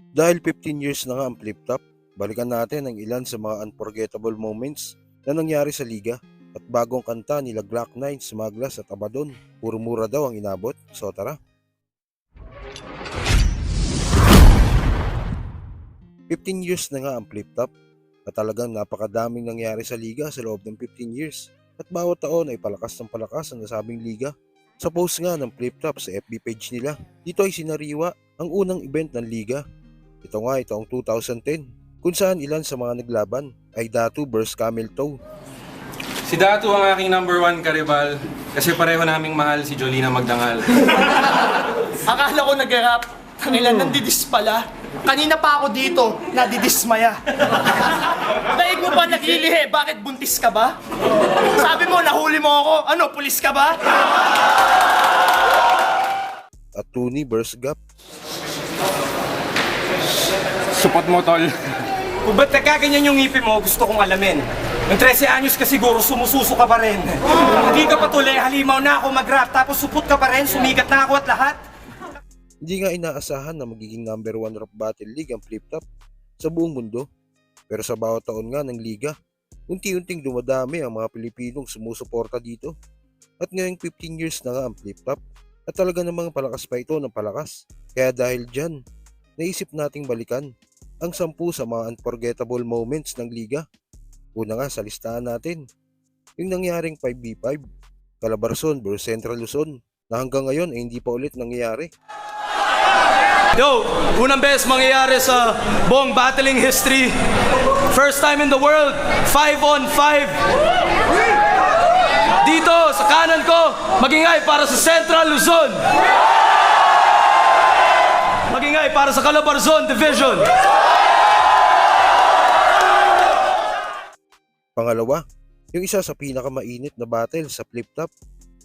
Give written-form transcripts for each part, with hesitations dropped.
Dahil 15 years na nga ang flip top, balikan natin ang ilan sa mga unforgettable moments na nangyari sa liga. At bagong kanta nila Glock 9, Smaglas at Abaddon, puro mura daw ang inabot, so tara. 15 years na nga ang flip top at talagang napakadaming nangyari sa liga sa loob ng 15 years at bawat taon ay palakas ng palakas ang nasabing liga. Sa post nga ng flip top sa FB page nila, dito ay sinariwa ang unang event ng liga. Ito nga itong 2010 kung saan ilan sa mga naglaban ay Datu vs Camel Toe. Si Datu ang aking number 1 karibal kasi pareho naming mahal si Jolina Magdangal. Akala ko nag-rap. Tangilan, nandidis pala. Kanina pa ako dito, nadidismaya. Daig mo ba naglilihi? Bakit buntis ka ba? Sabi mo, nahuli mo ako. Ano, pulis ka ba? At Tuni vs Gap. Support mo, tol. Kung ba't nagkaganyan yung ngipin mo, gusto kong alamin. Ng 13 anyos ka siguro, sumususo ka pa rin. Hindi ka patuloy, halimaw na ako mag-rap, tapos supot ka pa rin, sumigat na ako at lahat. Hindi nga inaasahan na magiging number 1 rap battle league ang flip top sa buong mundo. Pero sa bawat taon nga ng liga, unti-unting dumadami ang mga Pilipinong sumusuporta dito. At ngayong 15 years na nga ang flip top at talaga namang palakas pa ito ng palakas. Kaya dahil dyan, naisip nating balikan ang 10 sa mga unforgettable moments ng liga. Una nga sa listahan natin, yung nangyaring 5v5, Calabarzon vs Central Luzon na hanggang ngayon ay hindi pa ulit nangyayari. Yo, unang beses mangyayari sa buong battling history. First time in the world, 5-on-5. Dito, sa kanan ko, magingay para sa Central Luzon. Magingay para sa Calabarzon Division. Pangalawa, yung isa sa pinakamainit na battle sa flip top,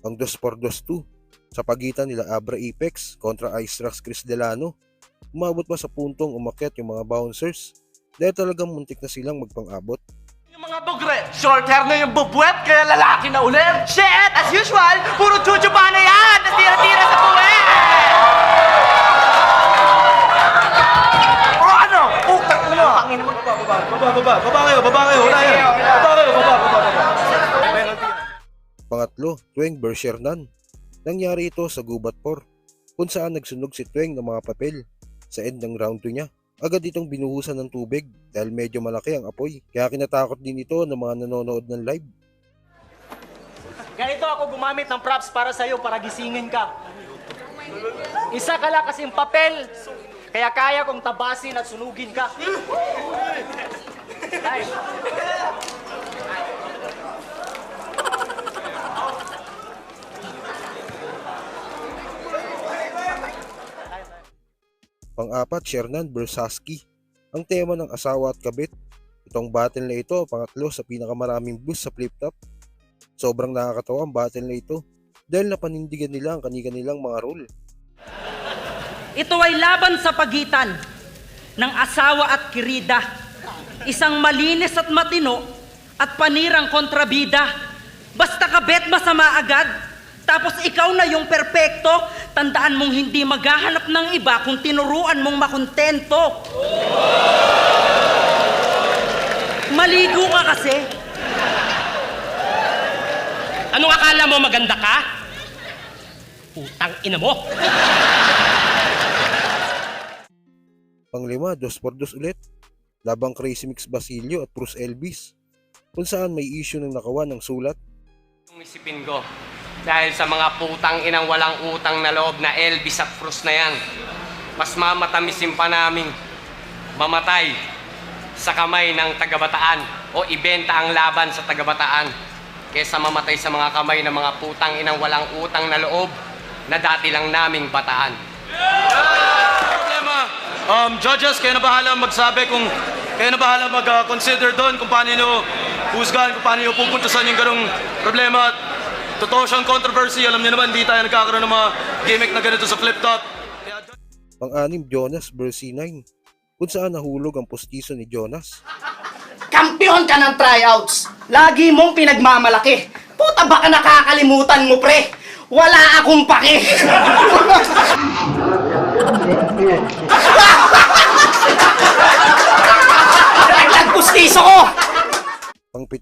ang 2x2 sa pagitan nila Abra Apex kontra Ice Rocks Chris Delano. Umabot pa sa puntong umakyat yung mga bouncers dahil talagang muntik na silang magpang-abot. Yung mga bugre, short hair na yung bubwet, kaya lalaki na ulit. Shit, as usual, puro chuchupa na yan, natira-tira sa puwet. O ano? Utang mo. Pangin mo. Baba kayo, wala yan. Baba. Pangatlo, Tueng vs Shernan. Nangyari ito sa Gubat 4 kung saan nagsunog si Tueng ng mga papel sa end ng round 2 niya. Agad itong binuhusan ng tubig dahil medyo malaki ang apoy kaya kinatakot din ito ng mga nanonood ng live. Ganito ako gumamit ng props para sa'yo para gisingin ka. Isa ka lang kasing papel, kaya kaya kong tabasin at sunugin ka. Ay. Pang-apat, Shernan vs Husky. Ang tema ng asawa at kabit. Itong battle na ito, pangatlo sa pinakamaraming views sa flip top. Sobrang nakakatawa ang battle na ito dahil napanindigan nila ang kanilang mga rule. Ito ay laban sa pagitan ng asawa at kirida. Isang malinis at matino at panirang kontrabida. Basta kabet masama agad. Tapos ikaw na yung perpekto, tandaan mong hindi maghahanap ng iba kung tinuruan mong makontento. Maligo ka kasi. Anong akala mo maganda ka? Putang ina mo. Panglima, 2x2 ulit. Labang Crazy Mix Basilio at Bruce Elvis kung saan may issue ng nakawan ng sulat. Yung isipin ko, dahil sa mga putang inang walang utang na loob na Elvis at Cruz na yan, mas mamatamisin pa naming mamatay sa kamay ng taga-Bataan o ibenta ang laban sa taga-Bataan kaysa mamatay sa mga kamay ng mga putang inang walang utang na loob na dati lang naming bataan. Problema, judges, kayo na bahala magsabi kung kayo na bahala mag-consider doon kung paano nyo husgahan, kung paano nyo pupuntasan yung ganong problema. Totoo siyang controversy, alam niyo naman, di tayo nagkakaroon ng mga gimmick na ganito sa flip top. Pang-anim, Jonas vs C9 kung saan nahulog ang postiso ni Jonas. Kampiyon ka ng tryouts. Lagi mong pinagmamalaki. Puta, baka nakakalimutan mo, pre. Wala akong pake.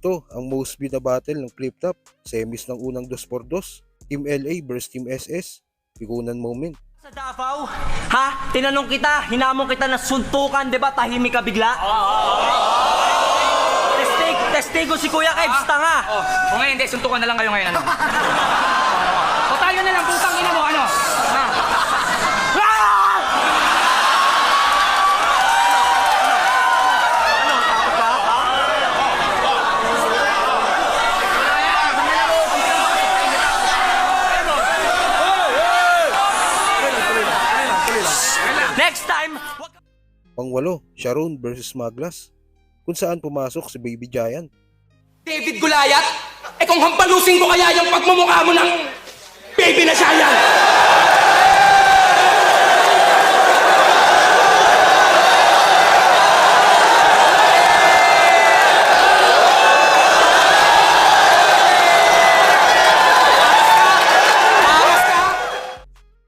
ito ang most viewed na battle ng Flip Top, semis ng unang 2x2, Team LA versus Team SS, pikunan moment. Sa Davao, ha? Tinanong kita, hinamon kita na suntukan, di ba? Tahimik ka bigla? Testigo si Kuya Kebs, tanga! Kung ngayon, hindi, suntukan na lang kayo ngayon, ano? O tayo na lang, putang ina mo, ano? Ha? Next time, Pangwalo, Sharon versus Maglas, kung saan pumasok si Baby Giant. David Gulayat? Eh kung hampalusin ko kaya yung pagmumukha mo ng baby na giant!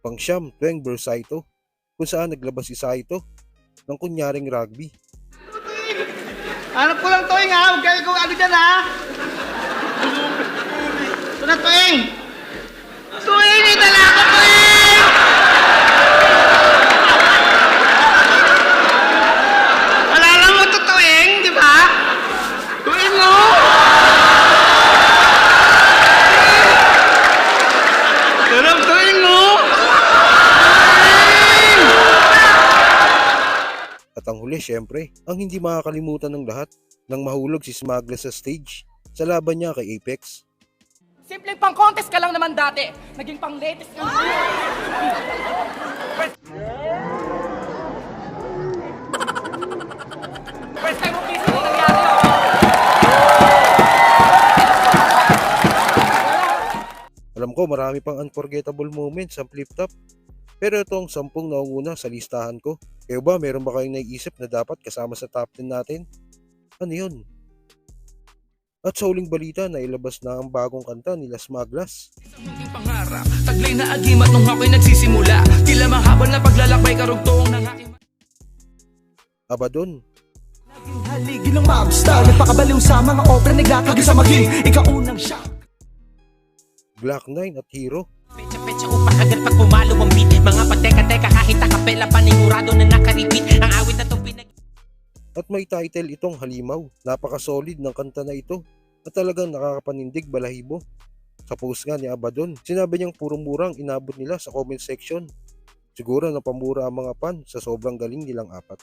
Pangsyam, Tweng versus Saito, kung saan naglabas si Saito ng kunyaring rugby. Hanap ko lang Toeng ha, huwag kayo kung ano dyan ha. Ito na Toeng. Toeng, itala ko Toeng! Alala mo ito Toeng, di ba? Toeng mo! Sarap Toeng mo! At ang huli, syempre, ang hindi makakalimutan ng lahat nang mahulog si Smaglas sa stage sa laban niya kay Apex. Simpleng pang-contest ka lang naman dati. Naging pang-latest ka. First time mo piso na nangyari yun. Alam ko marami pang unforgettable moments sa Flip Top, pero ito ang 10 naunguna sa listahan ko. Kayo ba, meron ba kayong naiisip na dapat kasama sa top 10 natin? Ano yun? At sa huling balita na ilabas na ang bagong kanta nila Smaglas. Pangarap, taglay na agimat nung ako'y nagsisimula. Tila mahabang na paglalakbay karugtong ng aking Abaddon, haligi ng mobstar. Nagpakabaliw sa mga obra, naglatagi sa maging ikaunang siya. Black Knight at Hero. Pecha-pecha upang agad pag pumalo ang beat. Mga pateka-teka kahit akapela panigurado na nakaripit. Ang awit na itong pinag... At may title itong Halimaw. Napaka-solid ng kanta na ito at talagang nakakapanindig balahibo. Sa post nga ni Abaddon, sinabi niyang puro murang inabot nila sa comment section. Siguro napamura ang mga fan sa sobrang galing nilang apat.